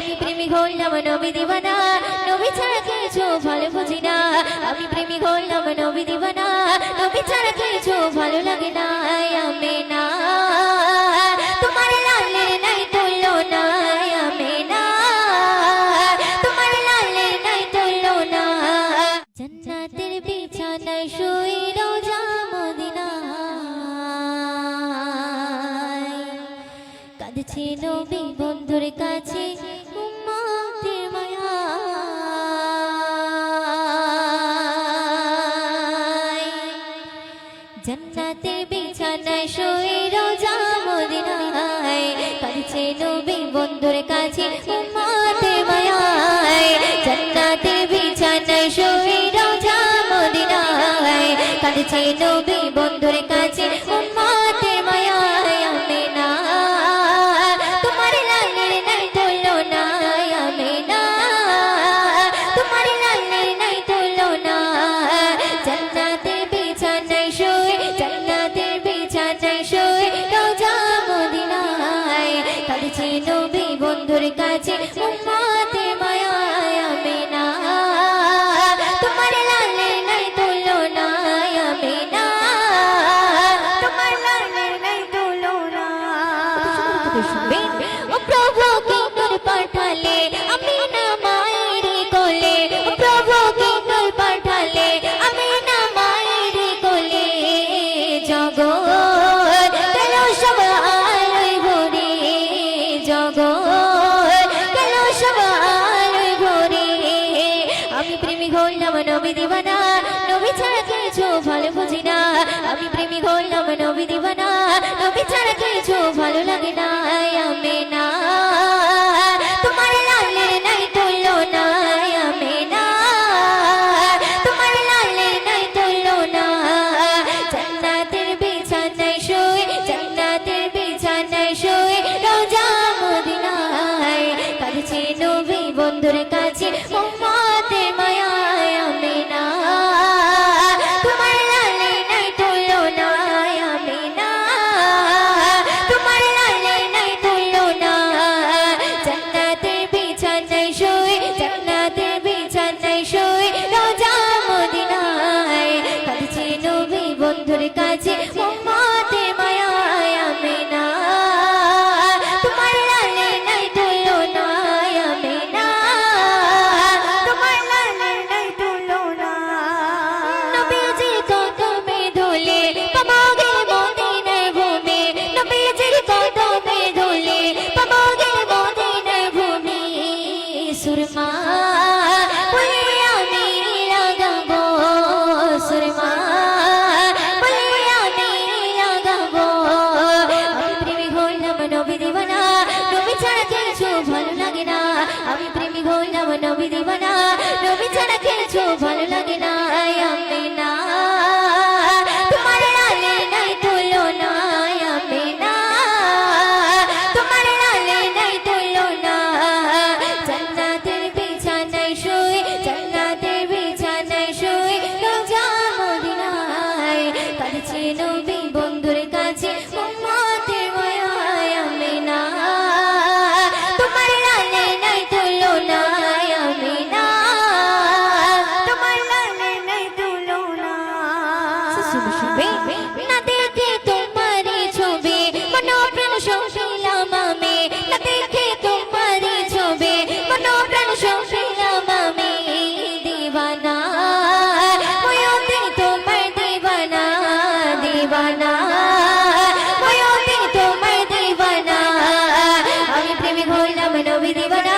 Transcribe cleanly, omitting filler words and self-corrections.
আমি প্রেমিক হলাম নবী দিবানা নবী ছাড়া কিছু ভালো বুঝি না আমি প্রেমিক হলাম নবী দিবানা নবী ছাড়া কিছু ভালো লাগে না আমিনা তোমার লালের নাই তুলনা আমিনা তোমার লালের নাই তুলনা জান্নাতের বিছানায় শুই রোজা মদিনায় কাঁদছে নবী বন্ধুর কাছে উম্মতের মায়ায় জান্নাতের বিছানায় শুয়ে রোজা মদিনায় কাঁদছে নবী বন্ধুর কাছে উম্মতের মায়ায় জান্নাতের বিছানায় শুয়ে রোজা মদিনায় কাঁদছে নবী বন্ধুর কাছে উম্মতের মায়ায় আমিনা তোমার লালের নাই তুলনা আমিনা তোমার লালের নাই তুলনা জান্নাতের বিছানায় শুয়ে জান্নাতের বিছানায় শুয়ে রোজা মদিনায় কাঁদছে নবী বন্ধুর কাছে উম্মতের মায়ায় আমিনা তোমার লালের নাই তুলনা আমিনা তোমার লালের নাই তুলনা ও প্রভু কি নূর পাঠালে আমিনা মায়ের কোলে ও প্রভু কি নূর পাঠালে আমিনা মায়ের কোলে জগৎ গেল সব আলোয় ভরে জগৎ গেল সব আলোয় ভরে আমি প্রেমিক হলাম নবী দিবানা নবী ছাড়া কিছু ভালো বুঝি না আমি প্রেমিক হলাম নবী দিবানা নবী ছাড়া কিছু ভালো লাগে না আমিনা তোমার লালের নাই তুলনা আমিনা তোমার লালের নাই তুলনা জান্নাতের বিছানায় শুয়ে জান্নাতের বিছানায় শুয়ে রোজা মদিনায় কাঁদছে নবী বন্ধুর কাছে উম্মতের মায়ায় আমিনা তোমার লালের নাই তুলনা আমিনা তোমার লালের নাই তুলনা জান্নাতের বিছানায় শুয়ে জান্নাতের বিছানায় শুয়ে রোজা মদিনায় কাঁদছে নবী বন্ধুর কাছে উম্মতের মায়ায় আমিনা তোমার লালের নাই তুলনা আমিনা তোমার লালের নাই তুলনা নবীজির কদমে ধুলে পাবগে মদিনার ভূমি নবীজির কদমে ধুলে পাবগে মদিনার ভূমি সুরমা বলে আমি লাগাবো সুরমা বলে আমি লাগাবো আমি প্রেমিক হলাম নবী দিবানা নবী ছাড়া কিছু ভালো লাগে না আমি প্রেমিক হলাম নবী দিবানা নবী ছাড়া কিছু ভালো লাগে না আমিনা তোমার লালের নাই তুলনা আমিনা তোমার লালের নাই তুলনা জান্নাতের বিছানায় শুয়ে জান্নাতের বিছানায় শুয়ে রোজা মদিনায় কাঁদছে নবী বন্ধুর কাছে উম্মতের মায়ায় আমিনা তোমার লালের নাই তুলনা আমিনা তোমার লালের নাই তুলনা না দেখে তোমারই ছবি মনোপ্রাণ সহিলাম আমি না দেখে তোমারই ছবি মনোপ্রাণ সহিলাম আমি দিবানা ওয়তে তোমার দিবানা দিবানা ওয়তে তোমার দিবানা আমি প্রেমিক হইলাম নবী দিবানা